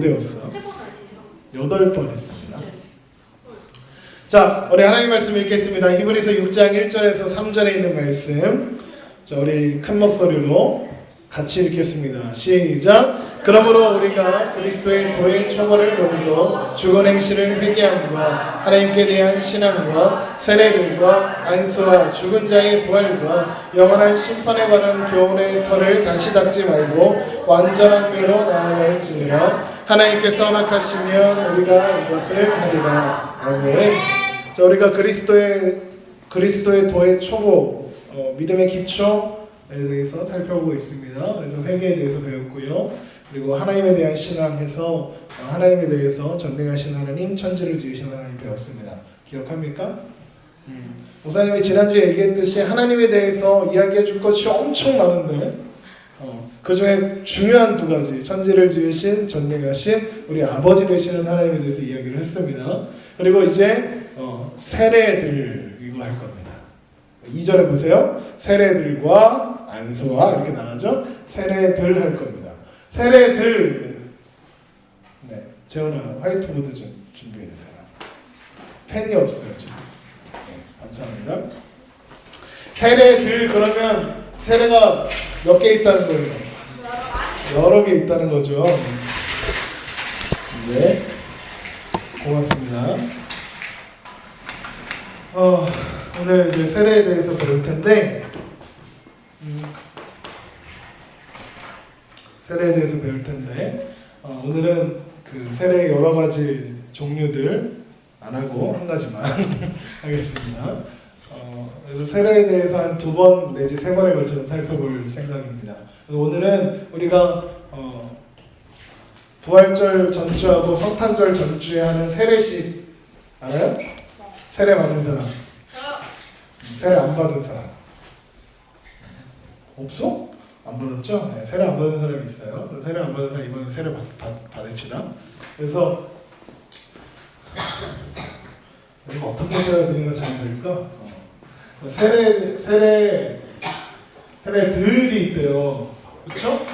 되었어? 8번 했습니다. 자, 우리 하나님 말씀 읽겠습니다. 히브리서 6장 1절에서 3절에 있는 말씀. 자, 우리 큰 목소리로 같이 읽겠습니다. 시작. 그러므로 우리가 그리스도의 도의 초벌을 버리고 죽은 행실을 회개함과 하나님께 대한 신앙과 세례들과 안수와 죽은 자의 부활과 영원한 심판에 관한 교훈의 털을 다시 닦지 말고 완전한 대로 나아갈지니라. 하나님께서 허락하시면 우리가 이것을 하리라. 아멘. 자, 우리가 그리스도의 도의 초보, 믿음의 기초에 대해서 살펴보고 있습니다. 그래서 회개에 대해서 배웠고요. 그리고 하나님에 대한 신앙에서 하나님에 대해서 전능하신 하나님, 천지를 지으신 하나님 배웠습니다. 기억합니까? 목사님이 지난주에 얘기했듯이 하나님에 대해서 이야기해 줄 것이 엄청 많은데 그 중에 중요한 두 가지, 천지를 지으신 전능하신 우리 아버지 되시는 하나님에 대해서 이야기를 했습니다. 그리고 이제 세례들 이거 할 겁니다. 2절에 보세요. 세례들과 안수와 이렇게 나가죠. 세례들 할 겁니다. 세례들. 네, 재훈아 화이트보드 좀 준비해 주세요. 펜이 없어요 지금. 네, 감사합니다. 세례들 그러면 세례가 몇 개 있다는 거예요? 여러 개 있다는 거죠. 네, 고맙습니다. 오늘 이제 세례에 대해서 배울 텐데, 오늘은 그 세례의 여러 가지 종류들 안 하고 한 가지만 하겠습니다. 그래서 세례에 대해서 한 2번 내지 3번에 걸쳐서 살펴볼 생각입니다. 오늘은 우리가 부활절 전주하고 성탄절 전주에 하는 세례식 알아요? 세례 받은 사람? 세례 안 받은 사람? 없어? 안 받았죠? 네, 세례 안 받은 사람이 있어요. 세례 안 받은 사람 이번에 세례 받읍시다. 그래서 이거 어떻게 세례 드리는 거 잘 될까? 세례들이 있대요. 그렇죠?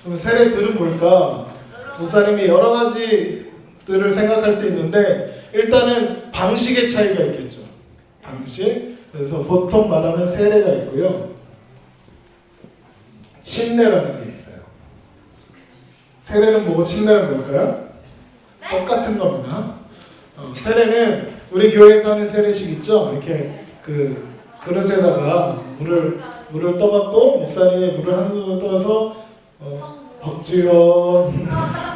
그럼 세례들은 뭘까? 목사님이 여러 가지들을 생각할 수 있는데 일단은 방식의 차이가 있겠죠. 방식. 그래서 보통 말하는 세례가 있고요. 침례라는 게 있어요. 세례는 뭐고 침례는 뭘까요? 똑같은 겁니다. 세례는 우리 교회에서 하는 세례식 있죠? 이렇게 그 그릇에다가 물을 떠갖고 목사님이 물을 한 그릇 떠서 박지원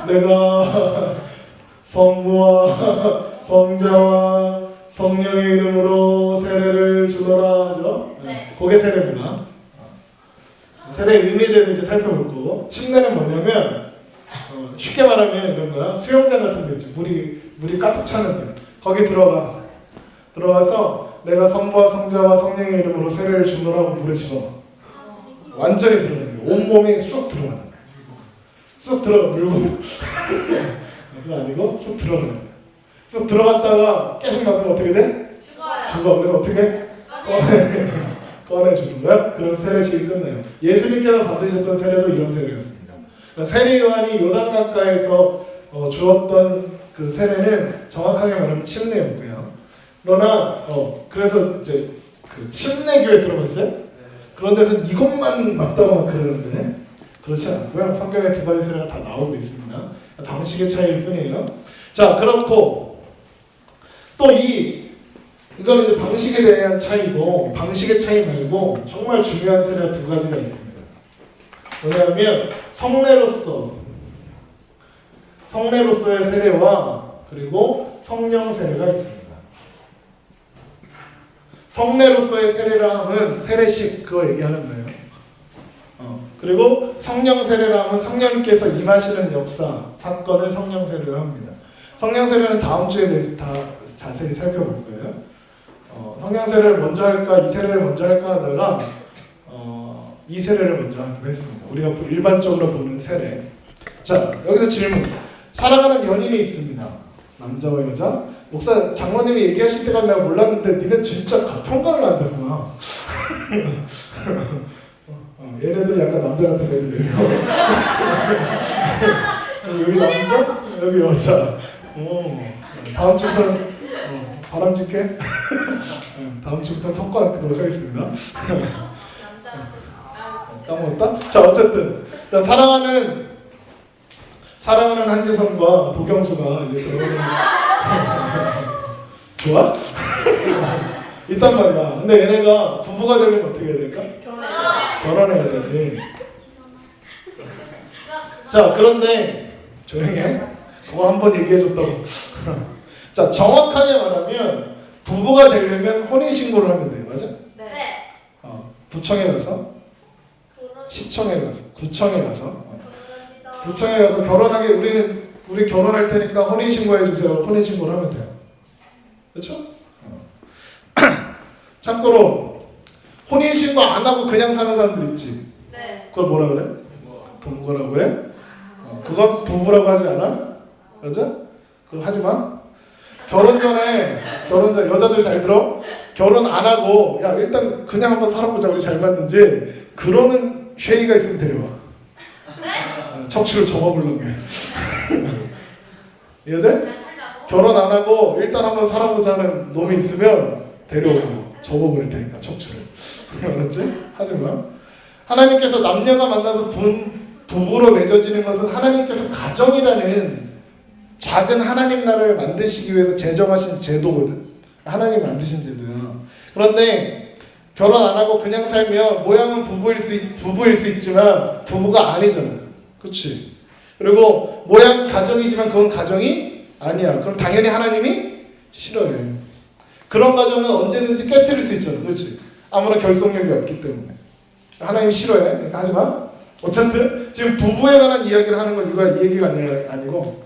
내가 성부와 성자와 성령의 이름으로 세례를 주노라 하죠. 네. 그게 세례입니다. 세례의 의미에 대해서 이제 살펴볼 거고, 침례는 뭐냐면 쉽게 말하면 이런 거야. 수영장 같은 데 있지. 물이 가득 차는데 거기 들어가서 내가 성부와 성자와 성령의 이름으로 세례를 주노라고 물에 집어넣어. 완전히 들어가는 거야. 온몸이 쑥 들어가는 거야. 쑥 들어가 물고 그거 아니고 쑥 들어가는 거야. 쑥 들어갔다가 계속 놔두면 어떻게 돼? 죽어. 그래서 어떻게? 꺼내주는 거야. 그런 세례식이 끝나요. 예수님께서 받으셨던 세례도 이런 세례였습니다. 그러니까 세례 요한이 요단강가에서 주었던 그 세례는 정확하게 말하면 침례였고요. 그러나 그래서 이제 그 침례교회 들어봤어요? 그런 데서 이것만 맞다고 막 그러는데 그렇지 않고요. 성경에 2가지 세례가 다 나오고 있습니다. 방식의 차이일 뿐이에요. 자, 그렇고 또 이거는 이제 방식에 대한 차이고, 방식의 차이 말고 정말 중요한 세례가 2가지가 있습니다. 뭐냐면 성례로서의 세례와 그리고 성령 세례가 있습니다. 성례로서의 세례라 하면 세례식 그거 얘기하는 거예요. 그리고 성령 세례라 하면 성령님께서 임하시는 역사, 사건을 성령 세례로 합니다. 성령 세례는 다음 주에 대해서 다 자세히 살펴볼 거예요. 성령 세례를 먼저 할까, 이 세례를 먼저 할까 하다가 이 세례를 먼저 하기로 했습니다. 우리가 일반적으로 보는 세례. 자, 여기서 질문. 사랑하는 연인이 있습니다. 남자와 여자. 목사 장로님이 얘기하실 때까지 내가 몰랐는데 니네 진짜 평강을 안 잡구나. 얘네들 약간 남자 같은 애들이에요. 여기 남자? 여기 여자. 다음 주부터 바람직해. 다음 주부터 성과 하도록 하겠습니다. 까먹었다? 자, 어쨌든 사랑하는 한지선과 도경수가 이제 결혼을 좋아? 있단 말이야. 근데 얘네가 부부가 되려면 어떻게 해야 될까? 결혼해야 되지. 자, 그런데 조용히 해. 그거 한번 얘기해줬다고. 자, 정확하게 말하면 부부가 되려면 혼인신고를 하면 돼요. 맞아? 네. 구청에 가서, 시청에 가서, 구청에 가서, 구청에 가서 결혼하게 우리 결혼할 테니까 혼인신고해 주세요. 혼인신고를 하면 돼요. 그렇죠? 참고로 혼인신고 안 하고 그냥 사는 사람들 있지. 네. 그걸 뭐라 그래? 동거라고 해? 그건 부부라고 하지 않아? 맞아? 그거 하지 마. 결혼 전에 여자들 잘 들어? 결혼 안 하고 야 일단 그냥 한번 살아보자 우리 잘 맞는지 그러는 쉐이가 있으면 데려와. 네? 척추를 접어보려면. 얘들? 결혼 안 하고 일단 한번 살아보자는 놈이 있으면 데려오고 접어버릴 테니까 척추를. 알았지? 하지 마. 하나님께서 남녀가 만나서 부부로 맺어지는 것은 하나님께서 가정이라는 작은 하나님 나라를 만드시기 위해서 제정하신 제도거든. 하나님 만드신 제도야. 그런데 결혼 안 하고 그냥 살면 모양은 부부일 수 있지만 부부가 아니잖아. 그렇지? 그리고 모양은 가정이지만 그건 가정이 아니야. 그럼 당연히 하나님이 싫어해. 그런 가정은 언제든지 깨트릴 수 있잖아. 그렇지? 아무런 결속력이 없기 때문에. 하나님이 싫어해. 그러니까 하지 마. 어쨌든 지금 부부에 관한 이야기를 하는 건 이 얘기가 아니고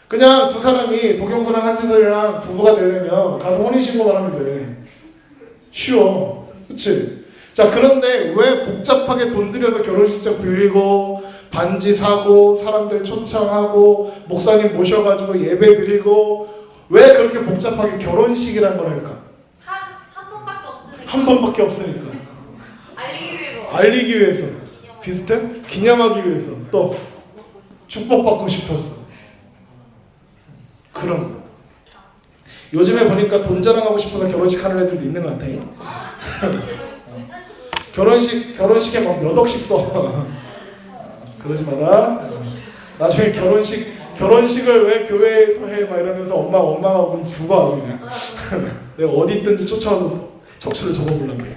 그냥 두 사람이 도경수랑 한지설이랑 부부가 되려면 가서 혼인신고만 하면 돼. 쉬워. 그치? 자, 그런데 왜 복잡하게 돈 들여서 결혼식장 빌리고 반지 사고 사람들 초청하고 목사님 모셔가지고 예배 드리고 왜 그렇게 복잡하게 결혼식이라는 걸 할까? 한 번밖에 없으니까. 한 번밖에 없으니까. 알리기 위해서. 비슷해? 기념하기 위해서. 또 축복받고 싶었어. 그럼 요즘에 보니까 돈 자랑하고 싶어서 결혼식 하는 애들도 있는 것 같아. 결혼식에 막 몇 억씩 써. 그러지 마라. 나중에 결혼식을 왜 교회에서 해? 막 이러면서 엄마가 죽어 그냥. 내가 어디 있든지 쫓아와서 척추를 접어보려고 해.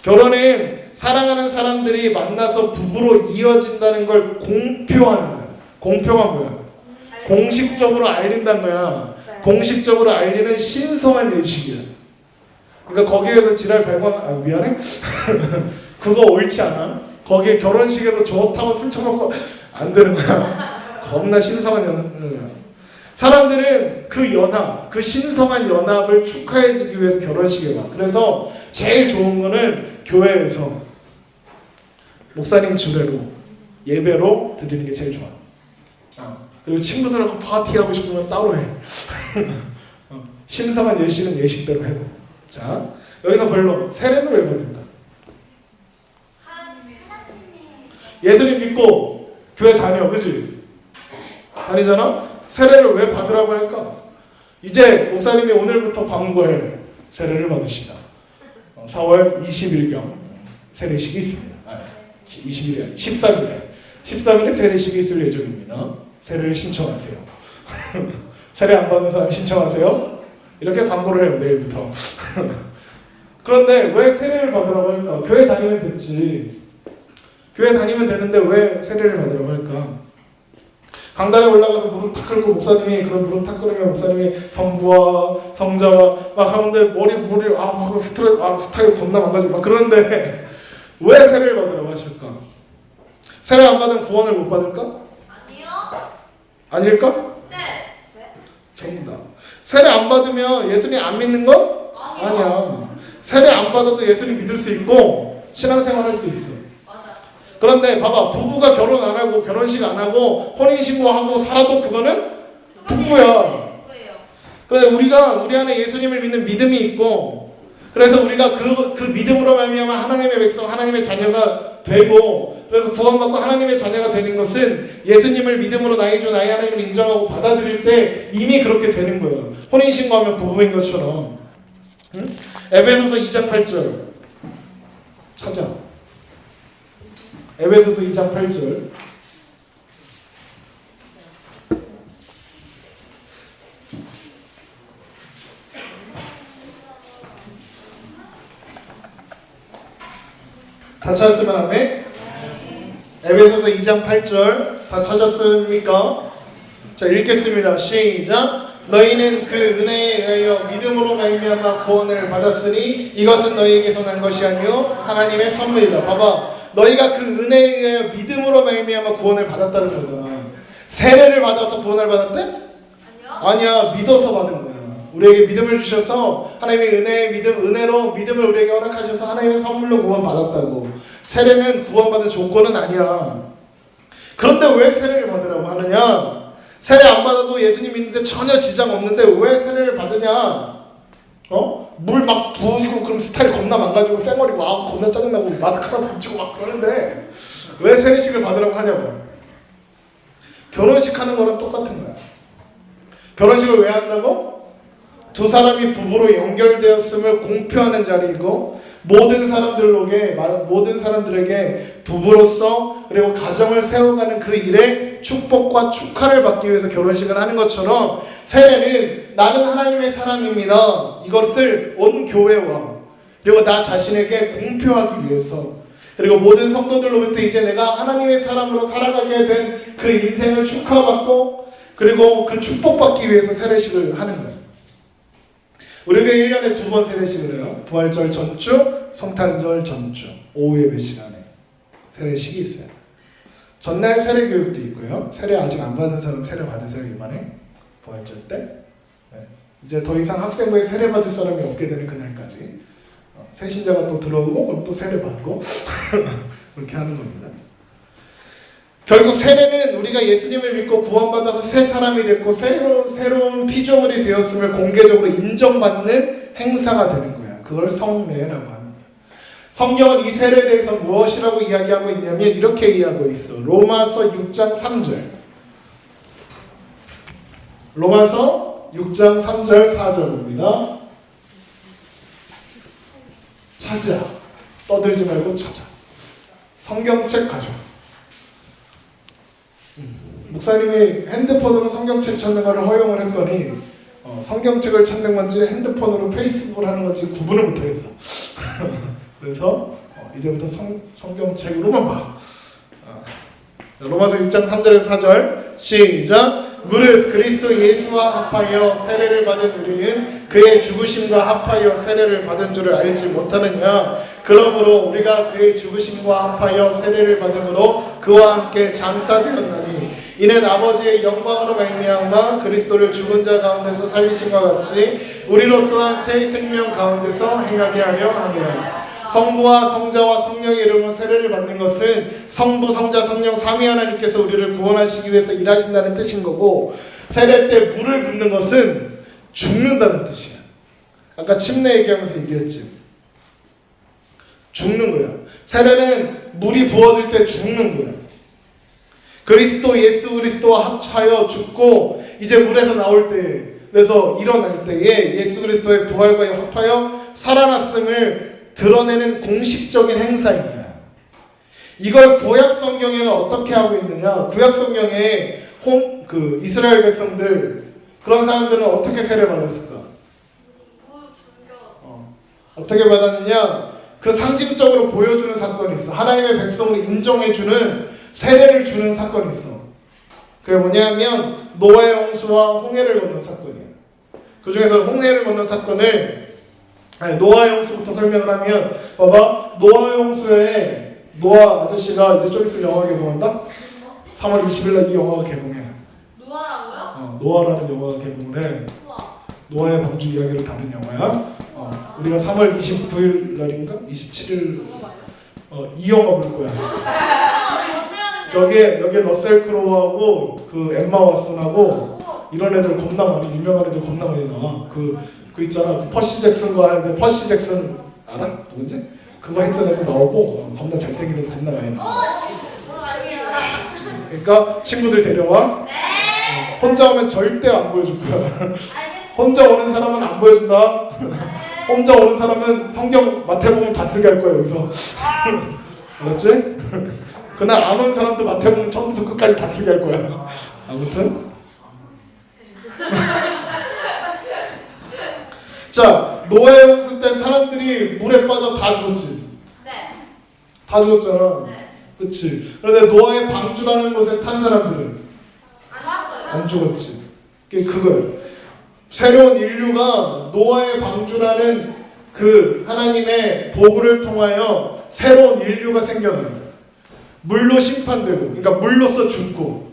결혼은 사랑하는 사람들이 만나서 부부로 이어진다는 걸 공표하는 거야. 공표가 뭐야? 공식적으로 알린다는 거야. 공식적으로 알리는 신성한 예식이야. 그러니까 거기에서 지랄 발광 미안해? 그거 옳지 않아? 거기에 결혼식에서 좋다고 술 처먹고 안 되는 거야. 겁나 신성한 연합. 사람들은 그 연합, 그 신성한 연합을 축하해주기 위해서 결혼식에 가. 그래서 제일 좋은 거는 교회에서 목사님 주례로 예배로 드리는 게 제일 좋아. 그리고 친구들하고 파티하고 싶으면 따로 해. 신성한 예식은 예식대로 해. 자, 여기서 별로 세례는 왜 받을까? 예수님 믿고 교회 다녀, 그치? 다니잖아? 세례를 왜 받으라고 할까? 이제 목사님이 오늘부터 광고해 세례를 받으시다. 4월 20일경 세례식이 있습니다. 20일에 13일에 세례식이 있을 예정입니다. 세례를 신청하세요. 세례 안 받는 사람 신청하세요. 이렇게 광고를 해요. 내일부터. 그런데 왜 세례를 받으라고 할까? 교회 다니면 됐지. 교회 다니면 되는데 왜 세례를 받으라고 할까? 강단에 올라가서 무릎 탁 꿇고 목사님이 그런 무릎 탁 꿇으면 목사님이 성부와 성자와 막 하는데 물이 스타일 겁나 망가지고 막 그러는데 왜 세례를 받으라고 하실까? 세례 안 받으면 구원을 못 받을까? 아니요. 아닐까? 네. 정답. 세례 안 받으면 예수님 안 믿는 건? 아니야. 세례 안 받아도 예수님 믿을 수 있고 신앙생활 할 수 있어. 그런데 봐봐, 부부가 결혼 안 하고 결혼식 안 하고 혼인신고하고 살아도 그거는 부부야. 그래서 우리 안에 예수님을 믿는 믿음이 있고, 그래서 우리가 그 믿음으로 말미암아 하나님의 백성, 하나님의 자녀가 되고, 그래서 구원받고 하나님의 자녀가 되는 것은 예수님을 믿음으로 나의 주 나의 하나님을 인정하고 받아들일 때 이미 그렇게 되는 거예요. 혼인신고하면 부부인 것처럼. 응? 에베소서 2장 8절 찾아. 에베소서 2장 8절. 다 찾았으면 아멘. 에베소서 2장 8절 다 찾았습니까? 자, 읽겠습니다. 시작. 너희는 그 은혜에 의하여 믿음으로 말미암아 구원을 받았으니 이것은 너희에게서 난 것이 아니요 하나님의 선물이다. 봐봐, 너희가 그 은혜에 의하여 믿음으로 말미암아 구원을 받았다는 거잖아. 세례를 받아서 구원을 받았대? 아니요. 아니야, 믿어서 받은 거야. 우리에게 믿음을 주셔서 하나님의 은혜의 믿음, 은혜로 믿음을 우리에게 허락하셔서 하나님의 선물로 구원받았다고. 세례는 구원받은 조건은 아니야. 그런데 왜 세례를 받으라고 하느냐? 세례 안 받아도 예수님 믿는데 전혀 지장 없는데 왜 세례를 받으냐? 물 막 부어지고 그럼 스타일 겁나 망가지고 쌩얼이 막 겁나 짜증나고 마스크 하나 붙이고 막 그러는데 왜 세례식을 받으라고 하냐고. 결혼식 하는 거랑 똑같은 거야. 결혼식을 왜 한다고? 두 사람이 부부로 연결되었음을 공표하는 자리이고 모든 사람들에게 부부로서 그리고 가정을 세워가는 그 일에 축복과 축하를 받기 위해서 결혼식을 하는 것처럼 세례는 나는 하나님의 사람입니다. 이것을 온 교회와 그리고 나 자신에게 공표하기 위해서 그리고 모든 성도들로부터 이제 내가 하나님의 사람으로 살아가게 된 그 인생을 축하받고 그리고 그 축복받기 위해서 세례식을 하는 거예요. 우리 교회 1년에 2번 세례식을 해요. 부활절 전주, 성탄절 전주, 오후 예배 시간에 세례식이 있어요. 전날 세례 교육도 있고요. 세례 아직 안 받은 사람 세례 받으세요. 이번에 부활절 때. 네. 이제 더 이상 학생부에 세례 받을 사람이 없게 되는 그날까지 새 신자가 또 들어오고 그럼 또 세례 받고 그렇게 하는 겁니다. 결국 세례는 우리가 예수님을 믿고 구원받아서 새 사람이 됐고 새로운 피조물이 되었음을 공개적으로 인정받는 행사가 되는 거야. 그걸 성례라고 합니다. 성경은 이 세례에 대해서 무엇이라고 이야기하고 있냐면 이렇게 이야기하고 있어. 로마서 6장 3절. 로마서 6장 3절 4절입니다. 찾아. 떠들지 말고 찾아. 성경책 가져. 목사님이 핸드폰으로 성경책 찾는 것을 허용을 했더니 성경책을 찾는 건지 핸드폰으로 페이스북을 하는 건지 구분을 못하겠어. 그래서 이제부터 성경책으로만 봐. 로마서 6장 3절에서 4절 시작. 무릇 그리스도 예수와 합하여 세례를 받은 우리는 그의 죽으심과 합하여 세례를 받은 줄을 알지 못하느냐. 그러므로 우리가 그의 죽으심과 합하여 세례를 받음으로 그와 함께 장사되었나니 이는 아버지의 영광으로 말미암아 그리스도를 죽은 자 가운데서 살리심과 같이 우리로 또한 새 생명 가운데서 행하게 하려 함이라. 성부와 성자와 성령의 이름으로 세례를 받는 것은 성부, 성자, 성령 삼위 하나님께서 우리를 구원하시기 위해서 일하신다는 뜻인 거고 세례 때 물을 붓는 것은 죽는다는 뜻이야. 아까 침례 얘기하면서 얘기했지. 죽는 거야. 세례는 물이 부어질 때 죽는 거야. 그리스도 예수 그리스도와 합하여 죽고 이제 물에서 나올 때 그래서 일어날 때에 예수 그리스도의 부활과 합하여 살아났음을 드러내는 공식적인 행사입니다. 이걸 구약 성경에는 어떻게 하고 있느냐? 구약 성경에 이스라엘 백성들 그런 사람들은 어떻게 세례 받았을까? 어떻게 받았느냐? 그 상징적으로 보여주는 사건이 있어. 하나님의 백성을 인정해주는 세례를 주는 사건이 있어. 그게 뭐냐면 노아의 홍수와 홍해를 건넌 사건이야. 그 중에서 홍해를 건넌 사건을 노아의 홍수부터 설명을 하면 봐봐. 노아의 홍수에 노아 아저씨가 이제 좀 있으면 영화 개봉한다? 3월 20일 날 이 영화가 개봉해. 노아라고요? 노아라는 영화가 개봉을 해. 노아의 방주 이야기를 다룬 영화야. 우리가 3월 29일 날인가? 27일 이 영화 볼 거야. 여기에 러셀 크로우하고 그 엠마 왓슨하고 이런 애들 겁나 많이 유명한 애들 겁나 많이 나와. 그 있잖아. 그 퍼시 잭슨과 퍼시 잭슨 알아? 누군지? 그거 했던 애도 나오고 겁나 잘생긴 애도 겁나 많이 나와. 알겠습니다. 그러니까 친구들 데려와. 네. 혼자 오면 절대 안 보여줄 거야. 알겠습니다. 혼자 오는 사람은 안 보여준다. 혼자 오는 사람은 성경 마태복음 다 쓰게 할 거야 여기서. 알았지? 그날 안 온 사람도 마태복음 처음부터 끝까지 다 쓰게 할 거야. 아무튼 자, 노아의 홍수 때 사람들이 물에 빠져 다 죽었지. 네. 다 죽었잖아. 네. 그치? 그런데 노아의 방주라는 곳에 탄 사람들은 안 왔어요. 안 죽었지. 그거예요. 새로운 인류가 노아의 방주라는 그 하나님의 도구를 통하여 새로운 인류가 생겨나요. 물로 심판되고, 그러니까 물로서 죽고,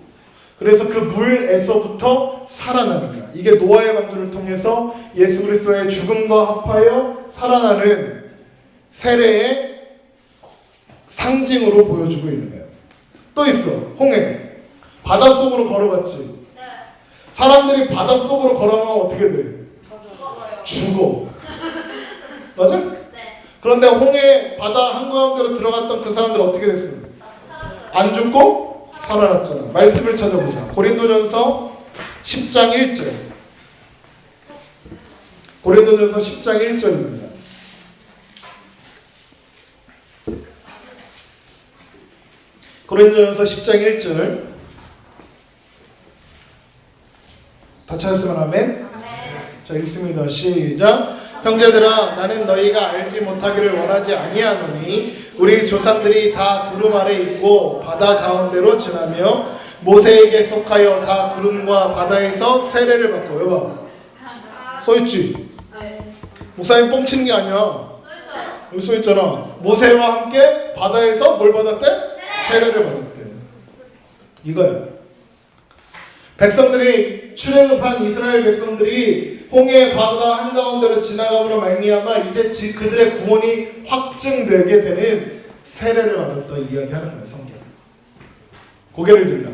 그래서 그 물에서부터 살아나는 거야. 이게 노아의 방주를 통해서 예수 그리스도의 죽음과 합하여 살아나는 세례의 상징으로 보여주고 있는 거예요. 또 있어. 홍해. 바닷속으로 걸어갔지. 네. 사람들이 바닷속으로 걸어가면 어떻게 돼? 죽어요. 죽어. 맞아? 네. 그런데 홍해 바다 한가운데로 들어갔던 그 사람들 어떻게 됐어? 살았어요. 안 죽고 살아났잖아. 말씀을 찾아보자. 고린도전서 10장 1절. 고린도전서 10장 1절입니다. 고린도전서 10장 1절. 다 찾았으면 아멘. 자, 읽습니다. 시작. 형제들아, 나는 너희가 알지 못하기를 원하지 아니하노니 우리 조상들이 다 구름 아래 있고 바다 가운데로 지나며 모세에게 속하여 다 구름과 바다에서 세례를 받고. 여봐, 써있지? 네. 목사님 뻥치는 게 아니야. 써있어요. 여기 써있잖아. 모세와 함께 바다에서 뭘 받았대? 세례를 받았대. 이거야. 백성들이 출애굽한 이스라엘 백성들이 홍해 바다 한가운데로 지나감으로 말미암아 이제 그들의 구원이 확증되게 되는 세례를 받았다 이야기하는 거예요. 성경. 고개를 들라.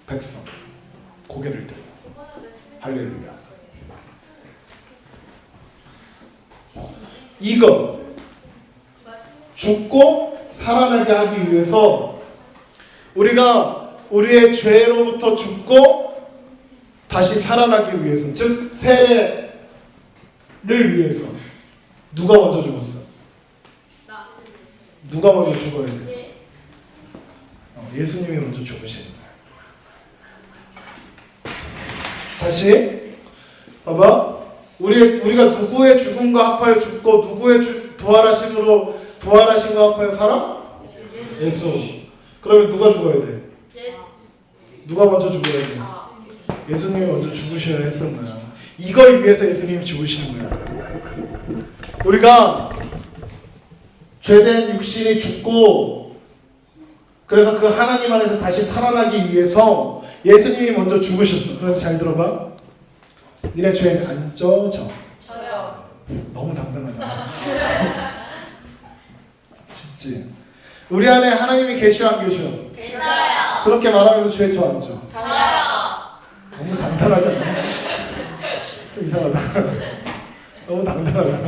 백성. 고개를 들라. 할렐루야. 이거 죽고 살아나게 하기 위해서 우리가 우리의 죄로부터 죽고 다시 살아나기 위해서, 즉 세례를 위해서 누가 먼저 죽었어? 나. 누가 먼저 죽어야 돼? 예. 예수님이 먼저 죽으시는 거야. 다시 봐봐. 우리가 누구의 죽음과 합하여 죽고 누구의 부활하심과 합하여 살아? 예수. 그러면 누가 죽어야 돼? 예. 누가 먼저 죽어야 돼? 예수님이 먼저 죽으셔야 했던 거야. 이걸 위해서 예수님이 죽으시는 거야. 우리가 죄된 육신이 죽고 그래서 그 하나님 안에서 다시 살아나기 위해서 예수님이 먼저 죽으셨어. 그런데 잘 들어봐. 니네 죄는 안 쪄져. 저요. 너무 당당하잖아. 진짜. 우리 안에 하나님이 계셔 안 계셔? 계셔요. 그렇게 말하면서 죄 져 안 져? 저요. 너무 단단하잖아. 좀 이상하다. 너무 당당하다.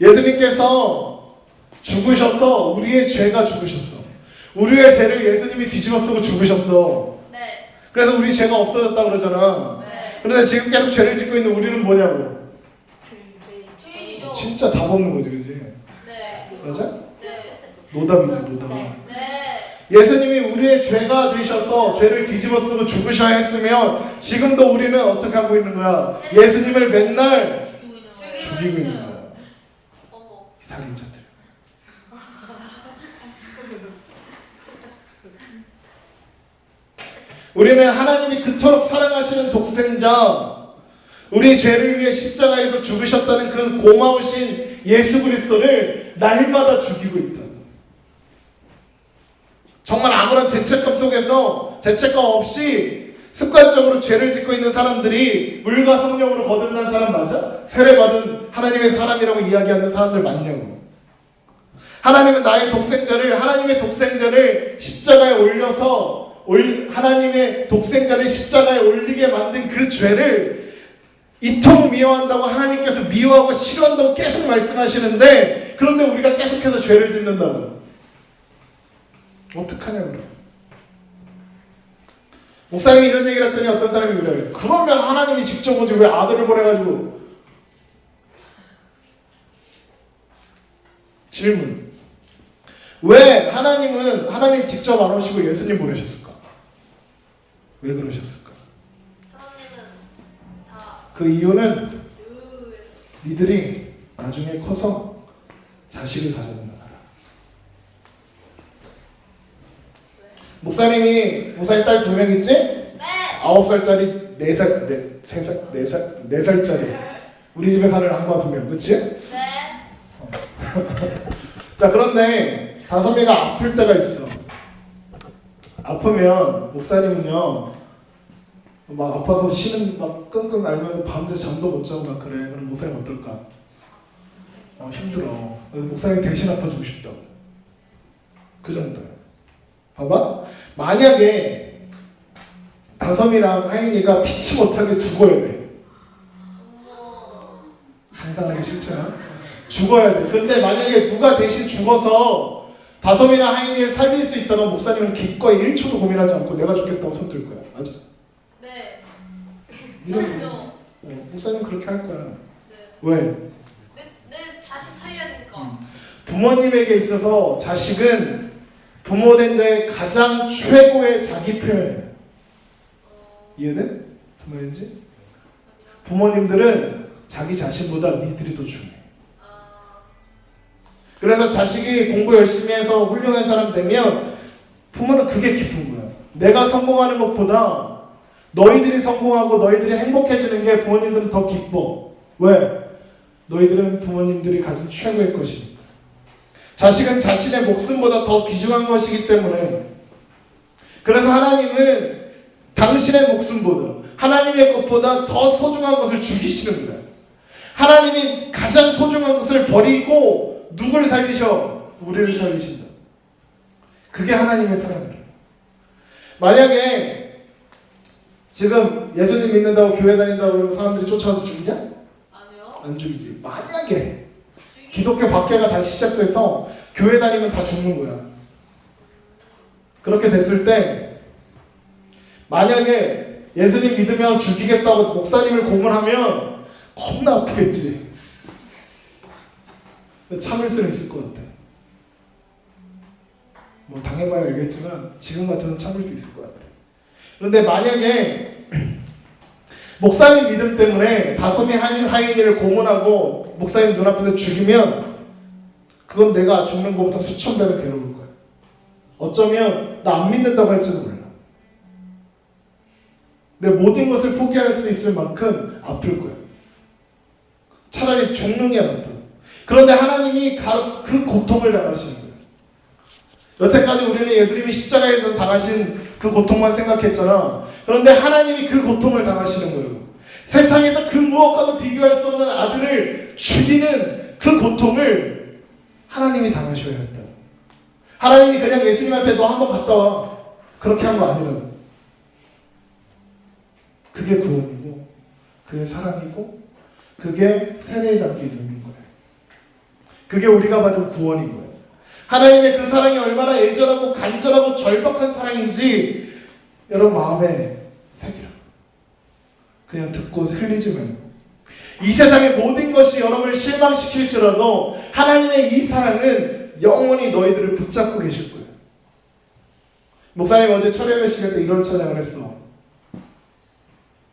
예수님께서 죽으셔서 우리의 죄가 죽으셨어. 우리의 죄를 예수님이 뒤집어 쓰고 죽으셨어. 네. 그래서 우리 죄가 없어졌다 그러잖아. 네. 그런데 지금 계속 죄를 짓고 있는 우리는 뭐냐고. 주인이죠. 진짜 답 없는 거지, 그지? 네. 맞아? 네. 노답이지, 노답. 네. 예수님이 우리의 죄가 되셔서 죄를 뒤집어 쓰고 죽으셔야 했으면 지금도 우리는 어떻게 하고 있는 거야? 예수님을 맨날 죽이고 있는 거야. 어머. 이 살인자들. 우리는 하나님이 그토록 사랑하시는 독생자, 우리 죄를 위해 십자가에서 죽으셨다는 그 고마우신 예수 그리스도를 날마다 죽이고 있다. 정말 아무런 죄책감 속에서 죄책감 없이 습관적으로 죄를 짓고 있는 사람들이 물과 성령으로 거듭난 사람 맞아? 세례받은 하나님의 사람이라고 이야기하는 사람들 맞냐고. 하나님은 하나님의 독생자를 십자가에 올려서 하나님의 독생자를 십자가에 올리게 만든 그 죄를 이토록 미워한다고 하나님께서 미워하고 싫어한다고 계속 말씀하시는데 그런데 우리가 계속해서 죄를 짓는다고. 어떡하냐고요. 목사님이 이런 얘기를 했더니 어떤 사람이 그래요. 그러면 하나님이 직접 오지 왜 아들을 보내가지고. 질문. 왜 하나님 직접 안 오시고 예수님 보내셨을까? 왜 그러셨을까? 하나님은 다 그 이유는 의에서 니들이 나중에 커서 자식을 가져는 거야. 목사님 딸 2명 있지? 네. 9살짜리 4살짜리 우리 집에 사는 한과 2명 그치? 네. 자 그런데 5명이 아플 때가 있어. 아프면 목사님은요 막 아파서 쉬는 막 끙끙 앓면서 밤새 잠도 못 자고 막 그래. 그럼 목사님 어떨까? 힘들어. 그래서 목사님 대신 아파주고 싶다고. 그 정도야. 봐봐. 만약에 다솜이랑 하인이가 피치 못하게 죽어야 돼. 상상하기 싫잖아. 죽어야 돼. 근데 만약에 누가 대신 죽어서 다솜이나 하인이를 살릴 수 있다면 목사님은 기꺼이 1초도 고민하지 않고 내가 죽겠다고 손들 거야. 맞아? 네. 이런 맞죠. 목사님 그렇게 할 거야. 네. 왜? 내 자식 살려야 되니까. 부모님에게 있어서 자식은 부모된 자의 가장 최고의 자기 표현이에요. 이해돼? 무슨 말인지? 부모님들은 자기 자신보다 니들이 더 중요해. 그래서 자식이 공부 열심히 해서 훌륭한 사람 되면 부모는 그게 기쁜 거야. 내가 성공하는 것보다 너희들이 성공하고 너희들이 행복해지는 게 부모님들은 더 기뻐. 왜? 너희들은 부모님들이 가진 최고의 것이니까. 자식은 자신의 목숨보다 더 귀중한 것이기 때문에. 그래서 하나님은 당신의 목숨보다 하나님의 것보다 더 소중한 것을 죽이시는 거야. 하나님이 가장 소중한 것을 버리고 누굴 살리셔? 우리를 살리신다. 그게 하나님의 사랑이에요. 만약에 지금 예수님 믿는다고 교회 다닌다고 그러면 사람들이 쫓아와서 죽이자? 아니요. 안 죽이지. 만약에 기독교 박해가 다시 시작돼서 교회 다니면 다 죽는 거야. 그렇게 됐을 때 만약에 예수님 믿으면 죽이겠다고 목사님을 고문하면 겁나 아프겠지. 참을 수는 있을 것 같아. 뭐 당해봐야 알겠지만 지금 같으면 참을 수 있을 것 같아. 그런데 만약에 목사님 믿음 때문에 다솜이 하인이를 고문하고 목사님 눈앞에서 죽이면 그건 내가 죽는 것보다 수천 배는 괴로울 거야. 어쩌면 나 안 믿는다고 할지도 몰라. 내 모든 것을 포기할 수 있을 만큼 아플 거야. 차라리 죽는 게 낫다. 그런데 하나님이 그 고통을 당하시는 거예요. 여태까지 우리는 예수님이 십자가에서 당하신 그 고통만 생각했잖아. 그런데 하나님이 그 고통을 당하시는 거예요. 세상에서 그 무엇과도 비교할 수 없는 아들을 죽이는 그 고통을 하나님이 당하셔야 했다. 하나님이 그냥 예수님한테 너 한번 갔다 와. 그렇게 한 거 아니라고. 그게 구원이고 그게 사랑이고 그게 세례에 담긴 의미인 거예요. 그게 우리가 받은 구원인 거예요. 하나님의 그 사랑이 얼마나 애절하고 간절하고 절박한 사랑인지 여러분 마음에 새기라. 그냥 듣고 흘리지 말고. 이 세상의 모든 것이 여러분을 실망시킬지라도 하나님의 이 사랑은 영원히 너희들을 붙잡고 계실 거예요. 목사님 어제 철야의 시간 때 이런 찬양을 했어.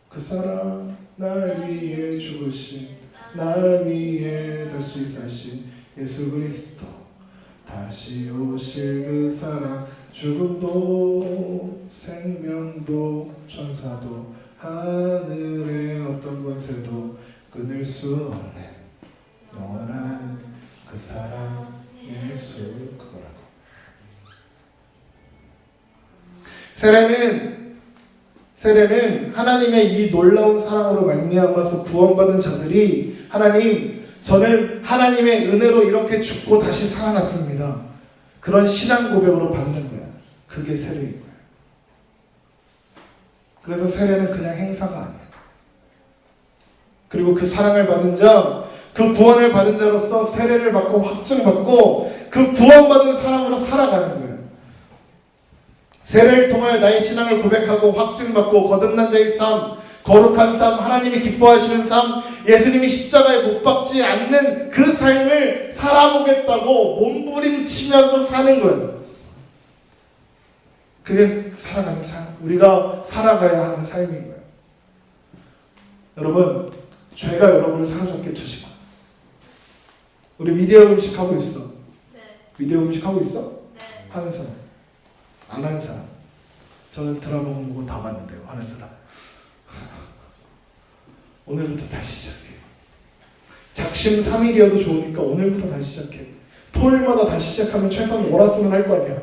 그 사랑 날 위해 죽으신 날 위해 다시 사신 예수 그리스도 다시 오실 그 사랑 죽음도 생명도 천사도 하늘의 어떤 권세도 끊을 수 없는 영원한 그 사랑 예수 그거라고. 세례는 하나님의 이 놀라운 사랑으로 말미암아서 구원받은 자들이 하나님 저는 하나님의 은혜로 이렇게 죽고 다시 살아났습니다. 그런 신앙 고백으로 받는 거야. 그게 세례인 거야. 그래서 세례는 그냥 행사가 아니야. 그리고 그 사랑을 받은 자, 그 구원을 받은 자로서 세례를 받고 확증받고 그 구원받은 사람으로 살아가는 거예요. 세례를 통하여 나의 신앙을 고백하고 확증받고 거듭난 자의 삶, 거룩한 삶, 하나님이 기뻐하시는 삶, 예수님이 십자가에 못 박지 않는 그 삶을 살아보겠다고 몸부림치면서 사는 거예요. 그게 살아가는 삶, 우리가 살아가야 하는 삶인 거예요. 여러분, 죄가 여러분을 사로잡게 두지 마. 우리 미디어 음식 하고 있어. 네. 미디어 음식 하고 있어? 네. 하는 사람, 안 하는 사람. 저는 드라마 보고 다 봤는데요. 하는 사람. 오늘부터 다시 시작해. 작심 3일이어도 좋으니까 오늘부터 다시 시작해. 토요일마다 다시 시작하면 최소한 월화수는 할 거 아니야.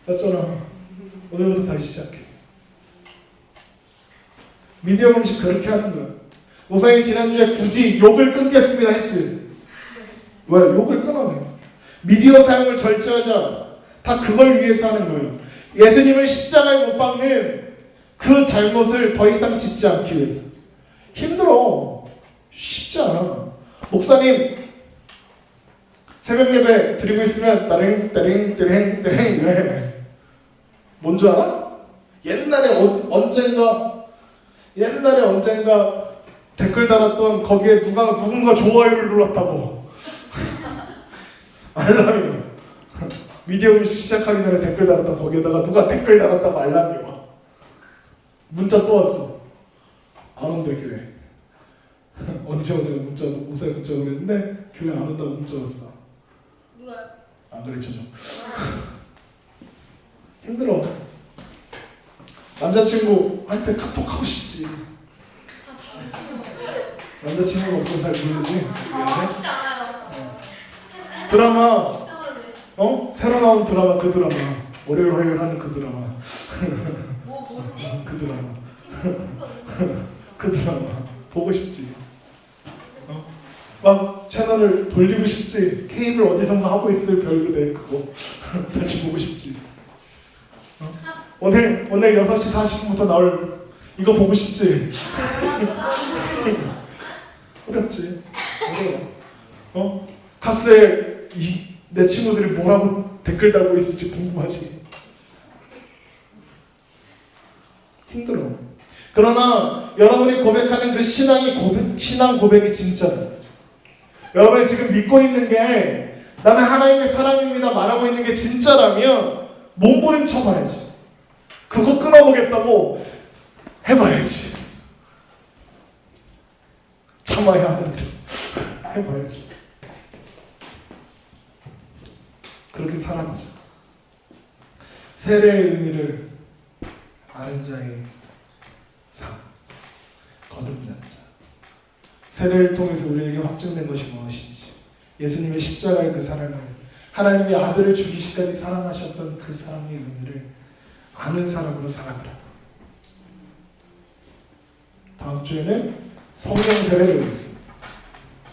맞잖아. 오늘부터 다시 시작해. 미디어 음식 그렇게 하는 거야. 목사님 지난주에 굳이 욕을 끊겠습니다 했지. 왜? 욕을 끊어내. 미디어 사용을 절제하자. 다 그걸 위해서 하는 거예요. 예수님을 십자가에 못 박는 그 잘못을 더 이상 짓지 않기 위해서. 힘들어. 쉽지 않아. 목사님 새벽 예배 드리고 있으면 따랭 왜? 뭔 줄 알아? 옛날에 언젠가 댓글 달았던 거기에 누군가 좋아요를 눌렀다고. 알람이 미디어 음식 시작하기 전에 댓글 달았던 거기에다가 누가 댓글 달았다고 알람이 와. 문자 또 왔어. 안 온대 교회. 언제 오냐고 목사님 문자 보냈는데 교회 안 온다고 문자 왔어. 누가요? 안 가르쳐줘. 힘들어. 남자친구한테 카톡 하고 싶지. 남자친구가 없어서 잘 모르지. 쉽지 않아요. 드라마, 이상하네. 새로 나온 드라마, 그 드라마. 월요일 화요일 하는 그 드라마. 뭐지? 그 드라마. 그 드라마 보고 싶지. 막 채널을 돌리고 싶지. 케이블 어디선가 하고 있을 별그대 그거 다시 보고 싶지. 오늘 6시 40분부터 나올 이거 보고 싶지. 어렵지. 어려워. 카스에 내 친구들이 뭐라고 댓글 달고 있을지 궁금하지. 힘들어. 그러나 여러분이 고백하는 그 신앙 고백이 진짜다. 여러분이 지금 믿고 있는 게 나는 하나님의 사람입니다 말하고 있는 게 진짜라면 몸부림 쳐봐야지. 그거 끊어보겠다고 해봐야지. 참아야 하는 일 해봐야지. 그렇게 살아보자. 세례의 의미를 아는 자의 삶, 거듭난 자. 세례를 통해서 우리에게 확증된 것이 무엇인지, 예수님의 십자가의 그 사랑을, 하나님이 아들을 죽이시까지 사랑하셨던 그 사랑의 의미를 아는 사람으로 살아가라. 다음 주에는 성령 세례를 배우겠습니다.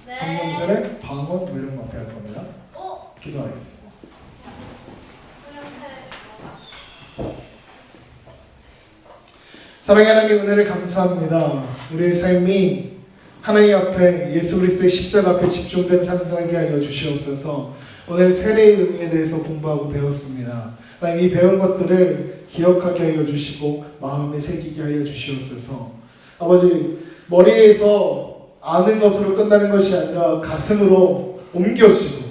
네. 성령 세례, 방언 뭐 이런 거 앞에 할 겁니다. 기도하겠습니다. 사랑의 하나님 은혜를 감사합니다. 우리의 삶이 하나님 앞에 예수 그리스도의 십자가 앞에 집중된 삶 살게 하여 주시옵소서. 오늘 세례의 의미에 대해서 공부하고 배웠습니다. 하나님 이 배운 것들을 기억하게 하여 주시고 마음에 새기게 하여 주시옵소서. 아버지 머리에서 아는 것으로 끝나는 것이 아니라 가슴으로 옮겨지고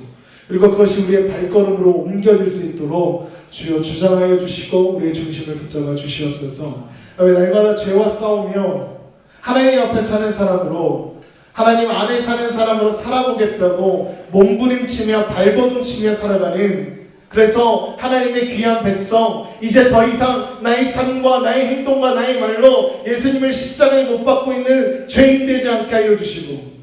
그리고 그것이 우리의 발걸음으로 옮겨질 수 있도록 주여 주장하여 주시고 우리의 중심을 붙잡아 주시옵소서. 날마다 죄와 싸우며 하나님 앞에 사는 사람으로 하나님 안에 사는 사람으로 살아보겠다고 몸부림치며 발버둥치며 살아가는, 그래서 하나님의 귀한 백성 이제 더 이상 나의 삶과 나의 행동과 나의 말로 예수님을 십자가에 못 박고 있는 죄인 되지 않게 하여 주시고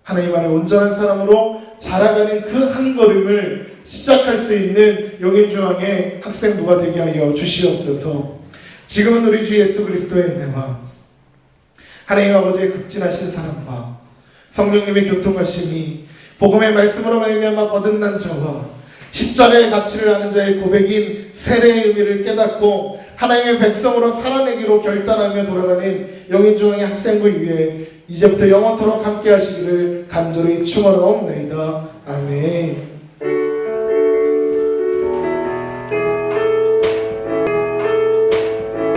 하나님 안에 온전한 사람으로 자라가는 그 한 걸음을 시작할 수 있는 용인중앙의 학생부가 되게 하여 주시옵소서. 지금은 우리 주 예수 그리스도의 은혜와 하나님 아버지의 극진하신 사랑과 성령님의 교통하심이 복음의 말씀으로 말미암아 거듭난 저와 십자가의 가치를 아는 자의 고백인 세례의 의미를 깨닫고 하나님의 백성으로 살아내기로 결단하며 돌아가는 영인중앙의 학생부 위에 이제부터 영원토록 함께 하시기를 간절히 축원하옵나이다. 아멘.